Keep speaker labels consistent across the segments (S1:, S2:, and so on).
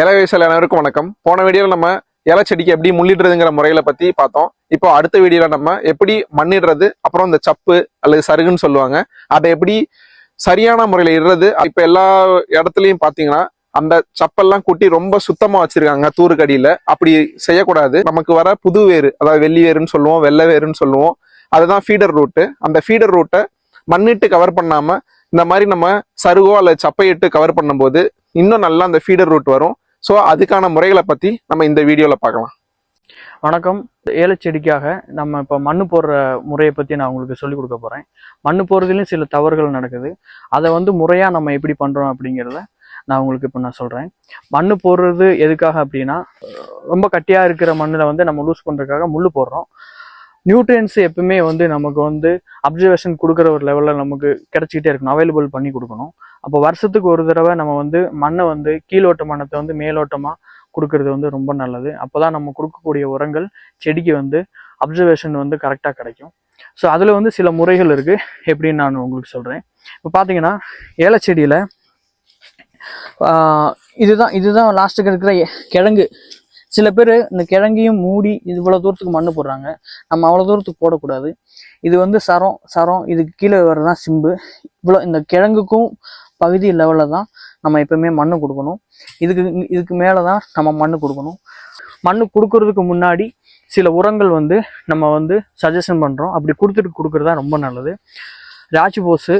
S1: இலை விவசாயிகள் அனைவருக்கும் வணக்கம். போன வீடியோவில் நம்ம இலை செடிக்கு எப்படி முள்ளிடுறதுங்கிற முறையில பத்தி பார்த்தோம். இப்போ அடுத்த வீடியோல நம்ம எப்படி மண்ணிடுறது, அப்புறம் இந்த சப்பு அல்லது சருகுன்னு சொல்லுவாங்க, அதை எப்படி சரியான முறையில இடுறது. இப்ப எல்லா இடத்துலயும் பாத்தீங்கன்னா அந்த சப்பெல்லாம் கூட்டி ரொம்ப சுத்தமா வச்சிருக்காங்க தூருக்கடியில. அப்படி செய்யக்கூடாது. நமக்கு வர புது வேறு, அதாவது வெள்ளி வேறுன்னு சொல்லுவோம், வெள்ளை வேறுன்னு சொல்லுவோம், அதுதான் ஃபீடர் ரூட்டு. அந்த ஃபீடர் ரூட்டை மண்ணிட்டு கவர் பண்ணாம இந்த மாதிரி நம்ம சருகோ அல்லது சப்பையிட்டு கவர் பண்ணும்போது இன்னும் நல்லா அந்த ஃபீடர் ரூட் வரும். ஸோ அதுக்கான முறைகளை பத்தி நம்ம இந்த வீடியோல பார்க்கலாம்.
S2: வணக்கம். ஏலச்செடிக்காக நம்ம இப்போ மண்ணு போடுற முறையை பற்றி நான் உங்களுக்கு சொல்லிக் கொடுக்க போகிறேன். மண்ணு போடுறதுலையும் சில தவறுகள் நடக்குது. அதை முறையாக நம்ம எப்படி பண்ணுறோம் அப்படிங்கிறத நான் உங்களுக்கு இப்போ நான் சொல்கிறேன். மண்ணு போடுறது எதுக்காக அப்படின்னா, ரொம்ப கட்டியாக இருக்கிற மண்ணில் நம்ம லூஸ் பண்ணுறதுக்காக முள் போடுறோம். நியூட்ரியன்ஸ் எப்பவுமே நமக்கு அப்சர்வேஷன் கொடுக்குற ஒரு லெவலில் நமக்கு கிடைச்சிக்கிட்டே இருக்கணும், அவைலபிள் பண்ணி கொடுக்கணும். அப்போ வருஷத்துக்கு ஒரு தடவை நம்ம மண்ணை கீழோட்ட மண்ணத்தை மேலோட்டமாக கொடுக்கறது ரொம்ப நல்லது. அப்போ தான் நம்ம கொடுக்கக்கூடிய உரங்கள் செடிக்கு அப்சர்வேஷன் கரெக்டாக கிடைக்கும். ஸோ அதில் சில முறைகள் இருக்குது. எப்படின்னு நான் உங்களுக்கு சொல்கிறேன். இப்போ பார்த்தீங்கன்னா ஏலச்செடியில் இதுதான் லாஸ்ட்டுக்கு இருக்கிற கிழங்கு. சில பேர் இந்த கிழங்கையும் மூடி இவ்வளோ தூரத்துக்கு மண்ணு போடுறாங்க. நம்ம அவ்வளோ தூரத்துக்கு போடக்கூடாது. இது சரம் இதுக்கு கீழே வர்றதான் சிம்பு. இவ்வளோ இந்த கிழங்குக்கும் பகுதி லெவலில் தான் நம்ம எப்பவுமே மண்ணு கொடுக்கணும். இதுக்கு மேலே தான் நம்ம மண்ணு கொடுக்கணும். மண்ணு கொடுக்கறதுக்கு முன்னாடி சில உரங்கள் நம்ம சஜஷன் பண்ணுறோம். அப்படி கொடுக்கறதா ரொம்ப நல்லது. ராச்சி போஸு,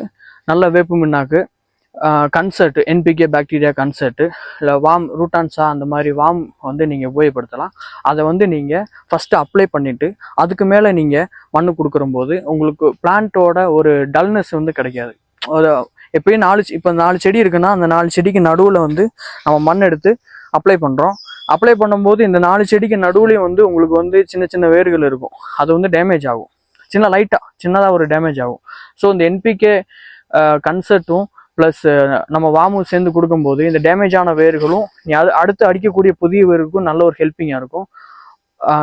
S2: நல்ல வேப்பு மின்னாக்கு, கன்சர்ட், என்பிகே பாக்டீரியா கன்சர்ட்டு, இல்லை வாம் ரூட்டான்ஸா, அந்த மாதிரி வாம் நீங்கள் உபயோகப்படுத்தலாம். அதை நீங்கள் ஃபஸ்ட்டு அப்ளை பண்ணிவிட்டு அதுக்கு மேலே நீங்கள் மண்ணு கொடுக்குறம்போது உங்களுக்கு பிளான்ட்டோட ஒரு டல்னஸ் கிடைக்காது. எப்பயும் இப்போ 4 செடி இருக்குன்னா அந்த 4 செடிக்கு நடுவில் நம்ம மண் எடுத்து அப்ளை பண்ணுறோம். அப்ளை பண்ணும்போது இந்த 4 செடிக்கு நடுவுலையும் உங்களுக்கு சின்ன சின்ன வேர்கள் இருக்கும். அது டேமேஜ் ஆகும். சின்னதாக ஒரு டேமேஜ் ஆகும். ஸோ இந்த என்பிகே கன்சர்ட்டும் ப்ளஸ் நம்ம வாமும் சேர்ந்து கொடுக்கும்போது இந்த டேமேஜ் ஆன வேர்களும் அடுத்து அடிக்கக்கூடிய புதிய வேருக்கும் நல்ல ஒரு ஹெல்ப்பிங்காக இருக்கும்.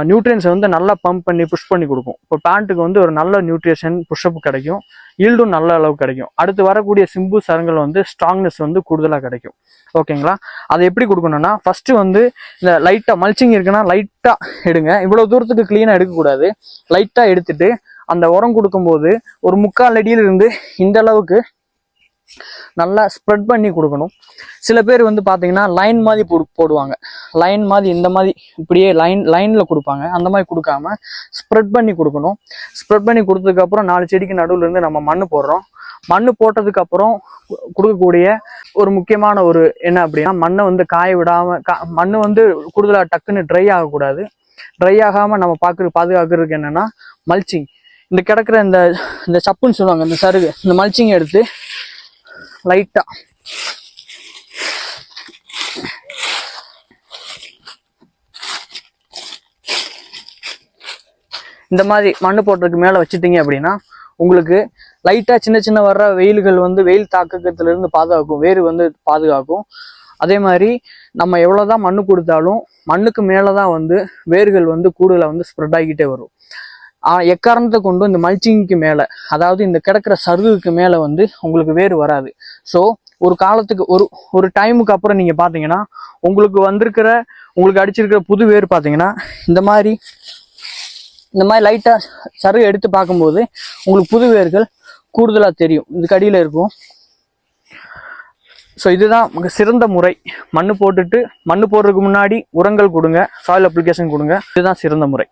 S2: நியூட்ரியன்ஸை நல்லா பம்ப் பண்ணி புஷ் பண்ணி கொடுக்கும். இப்போ பிளான்ட்டுக்கு ஒரு நல்ல நியூட்ரிஷன் புஷ்அப் கிடைக்கும். ஈல்டும் நல்ல அளவு கிடைக்கும். அடுத்து வரக்கூடிய சிம்பு சரங்கள் ஸ்ட்ராங்னஸ் கூடுதலாக கிடைக்கும். ஓகேங்களா? அதை எப்படி கொடுக்கணும்னா, ஃபர்ஸ்ட் இந்த லைட்டாக மல்ச்சிங் இருக்குன்னா லைட்டாக எடுங்க. இவ்வளோ தூரத்துக்கு க்ளீனாக எடுக்கக்கூடாது. லைட்டாக எடுத்துட்டு அந்த உரம் கொடுக்கும்போது ஒரு 3/4 அடியிலிருந்து இந்த அளவுக்கு நல்லா ஸ்ப்ரெட் பண்ணி கொடுக்கணும். சில பேர் பார்த்தீங்கன்னா லைன் மாதிரி போடுவாங்க. லைன் மாதிரி இந்த மாதிரி இப்படியே லைனில் கொடுப்பாங்க. அந்த மாதிரி கொடுக்காம ஸ்ப்ரெட் பண்ணி கொடுக்கணும். ஸ்ப்ரெட் பண்ணி கொடுத்ததுக்கப்புறம் 4 செடிக்கு நடுவில் இருந்து நம்ம மண்ணு போடுறோம். மண்ணு போட்டதுக்கப்புறம் கொடுக்கக்கூடிய ஒரு முக்கியமான ஒரு என்ன அப்படின்னா, மண்ணை காய விடாமல் மண்ணு கூடுதலாக டக்குன்னு ட்ரை ஆகக்கூடாது. ட்ரை ஆகாமல் நம்ம பாதுகாக்கிறதுக்கு என்னென்னா மல்ச்சிங். இந்த கிடக்கிற இந்த சப்புன்னு சொல்லுவாங்க, இந்த சருகு, இந்த மல்ச்சிங் எடுத்து லைட்டா இந்த மாதிரி மண்ணு போடுறதுக்கு மேல வச்சுட்டீங்க அப்படின்னா உங்களுக்கு லைட்டா சின்ன சின்ன வர்ற வெயில்கள் வெயில் தாக்கத்துல இருந்து பாதுகாக்கும். வேறு பாதுகாக்கும். அதே மாதிரி நம்ம எவ்வளவுதான் மண்ணு கொடுத்தாலும் மண்ணுக்கு மேலதான் வேர்கள் கூடுதலா ஸ்ப்ரெட் ஆகிக்கிட்டே வரும். எக்காரணத்தை கொண்டு இந்த மல்ச்சிங்க்கு மேலே, அதாவது இந்த கிடக்கிற சருகுக்கு மேலே உங்களுக்கு வேறு வராது. ஸோ ஒரு காலத்துக்கு ஒரு டைமுக்கு அப்புறம் நீங்கள் பார்த்தீங்கன்னா உங்களுக்கு அடிச்சிருக்கிற புது வேர் பார்த்தீங்கன்னா இந்த மாதிரி லைட்டாக சருகு எடுத்து பார்க்கும்போது உங்களுக்கு புது வேர்கள் கூடுதலாக தெரியும். இதுக்கு அடியில் இருக்கும். ஸோ இதுதான் சிறந்த முறை. மண்ணு போடுறதுக்கு முன்னாடி உரங்கள் கொடுங்க, சாயில் அப்ளிகேஷன் கொடுங்க. இதுதான் சிறந்த முறை.